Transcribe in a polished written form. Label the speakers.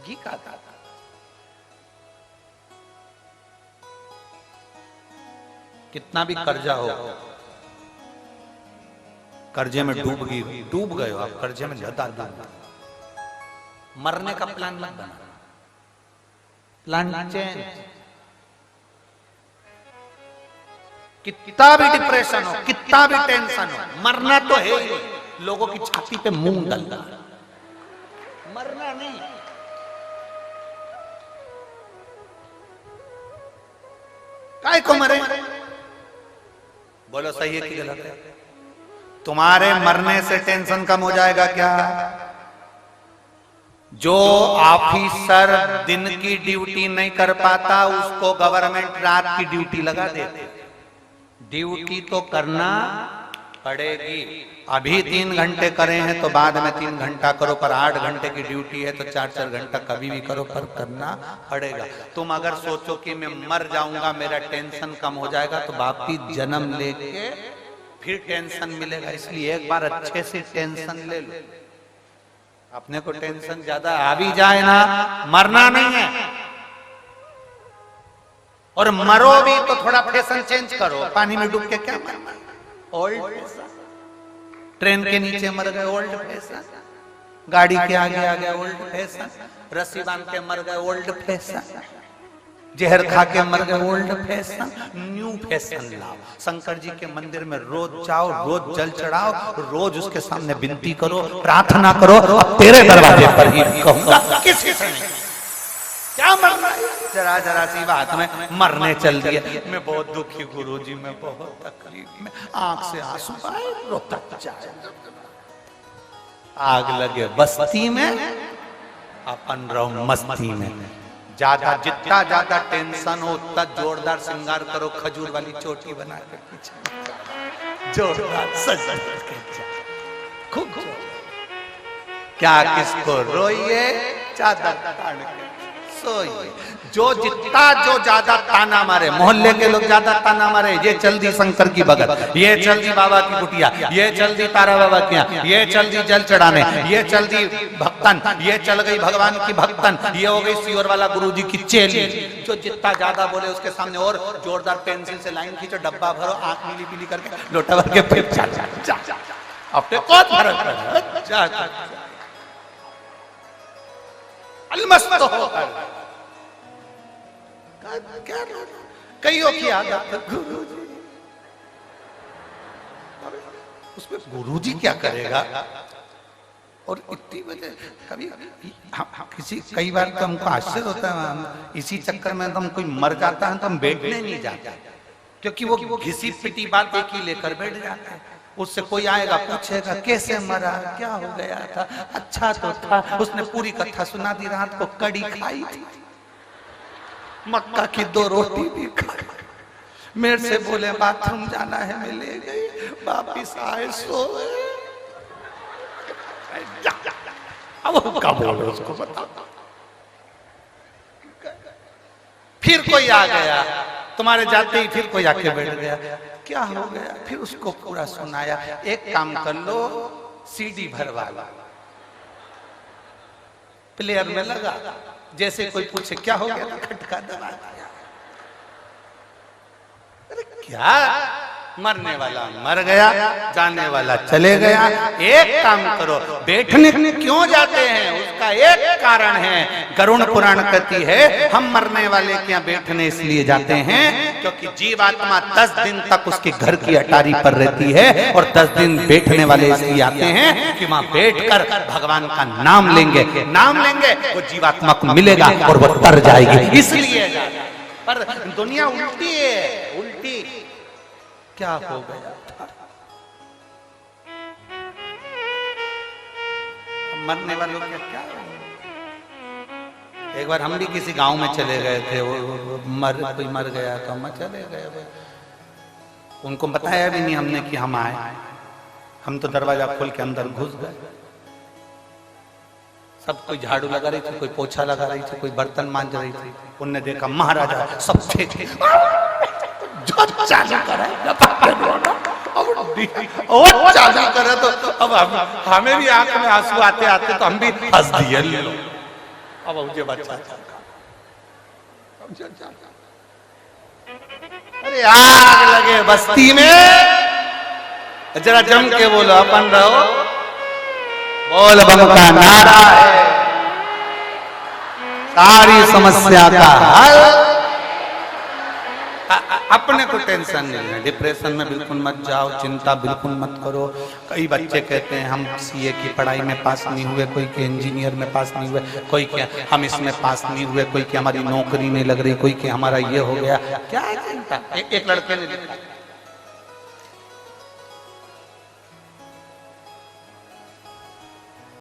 Speaker 1: घी खाता था। कितना भी कर्जा हो, कर्जे में डूब गए हो आप, कर्जे में ज्यादा डूब, मरने का प्लान मत बना, प्लान चेंज। कितना भी डिप्रेशन हो, कितना भी टेंशन हो, मरना तो है ही। लोगों की छाती पे मुंह डालना, मरना नहीं। काय को मरे? बोलो सही है कि गलत है? तुम्हारे मरने से टेंशन कम हो जाएगा क्या? जो ऑफिसर दिन की ड्यूटी नहीं कर पाता उसको गवर्नमेंट रात की ड्यूटी लगा देते। ड्यूटी तो करना पड़ेगी। अभी 3 घंटे करे हैं तो बाद में 3 घंटा करो, पर 8 घंटे की ड्यूटी है तो 4-4 घंटा कभी भी करो, पर करना पड़ेगा। तुम अगर सोचो कि मैं मर जाऊंगा मेरा टेंशन कम हो जाएगा तो वापिस जन्म लेके फिर टेंशन मिलेगा। इसलिए एक बार अच्छे से टेंशन ले लो। अपने को टेंशन ज्यादा आ भी जाए ना, मरना नहीं है। और मरो भी तो थोड़ा फैशन चेंज करो। पानी में डूब के क्या मरना? Old fashion. ट्रेन के नीचे मर गए, ओल्ड फैशन। गाड़ी के आगे आ गया, ओल्ड फैशन। रस्सी बांध के मर गए, ओल्ड फैशन। जहर खा के मर गए, ओल्ड फैशन। न्यू फैशन लाओ। शंकर जी के मंदिर में रोज जाओ, रोज जल चढ़ाओ, रोज उसके सामने विनती करो, प्रार्थना करो। अब तेरे दरवाजे पर ही कहूंगा, किसी से नहीं। क्या मरना है? जरा जरा सी बात में मरने चल दिए। मैं बहुत दुखी गुरुजी, मैं बहुत तकलीफ में, आंख से आंसू आए, रोता जाए। आग लगे बस्ती में, अपन रहो मस्ती में। ज्यादा जितना ज्यादा टेंशन हो उतना जोरदार श्रृंगार करो। खजूर वाली चोटी बना के पीछे जोरदार सज खूब। क्या किसको रोइए, चादर तान के सोइए। जो जितना जो ज्यादा ताना मारे, मोहल्ले के लोग ज्यादा ताना मारे, ये चल दी शंकर की भगत, ये चल दी बाबा की कुटिया, ये चल दी तारा बाबा की यहाँ, ये चल दी जल चढ़ाने, ये चल दी भक्तन, ये चल गई भगवान की भक्तन, ये हो गई सियोर वाला गुरुजी की चेली। जो जितना ज्यादा बोले उसके सामने और जोरदार पेंसिल से लाइन खींचो, डब्बा भरो, आंख नीली पीली करके लोटा भर के फिर जा अपने कौन फर्क पड़ा? अलमस्त होकर क्या कईयों की आदत गुरुजी, उसमें गुरुजी क्या करेगा? और इतनी वजह कभी किसी कई बार तो हमको आश्चर्य होता है, इसी चक्कर में तो हम कोई मर जाता है तो हम बैठने नहीं जाते, क्योंकि वो घिसी पिटी बात एक ही लेकर बैठ जाता है। उससे कोई आएगा पूछेगा कैसे मरा, क्या हो गया था, अच्छा तो था, उसने पूरी कथा सुना दी, रात को कड़ी खाई थी, मक्का की 2 रोटी भी खाई, मेरे से बोले बाथरूम जाना है, मैं ले गई, वापिस आए सोए। अब क्या बोलो उसको बताओ। फिर कोई आ गया, तुम्हारे जाते ही फिर कोई आके बैठ गया, क्या हो गया? फिर उसको पूरा सुनाया। एक काम कर लो, सीडी भरवा लो, प्लेयर में लगा, जैसे कोई पूछे क्या हो गया, खटका दबा दिया। अरे क्या, मरने वाला मर गया, जाने वाला चले गया। एक काम करो, बैठने क्यों जाते हैं उसका एक कारण है। गरुड़ पुराण कहती है हम मरने वाले के यहाँ बैठने इसलिए जाते हैं क्योंकि जीवात्मा 10 दिन तक उसके घर की अटारी पर रहती है, और 10 दिन बैठने वाले इसलिए आते हैं कि वहां बैठकर भगवान का नाम लेंगे, वो जीवात्मा को मिलेगा और वो तर जाएगी, इसलिए। पर दुनिया उल्टी है, उल्टी। क्या हो गया था? मरने वालों का क्या? एक बार हम भी किसी गांव में चले गए थे, कोई मर गया तो हम चले गए, उनको बताया भी नहीं हमने कि हम आए। हम तो दरवाजा खोल के अंदर घुस गए। सब कोई झाड़ू लगा रही थी, कोई पोछा लगा रही थी, कोई बर्तन मांज रही थी। उनने देखा महाराजा सब थे जो चालू करे चालू करे तो अब हमें भी आंख में आंसू आते आते तो हम भी हंस दिए। अब मुझे बच्चा अरे आग लगे बस्ती में, जरा जम के बोलो अपन रहो, बोल बम का नारा है सारी समस्या का हल। अपने को टेंशन नहीं है, डिप्रेशन में बिल्कुल मत जाओ, चिंता बिल्कुल मत करो। कई बच्चे कहते हैं हम सीए की पढ़ाई में पास नहीं हुए, कोई के इंजीनियर में पास नहीं हुए, कोई के हम इसमें पास नहीं हुए, कोई के हमारी नौकरी नहीं लग रही, कोई के हमारा ये हो गया। क्या चिंता। एक लड़के ने लिखा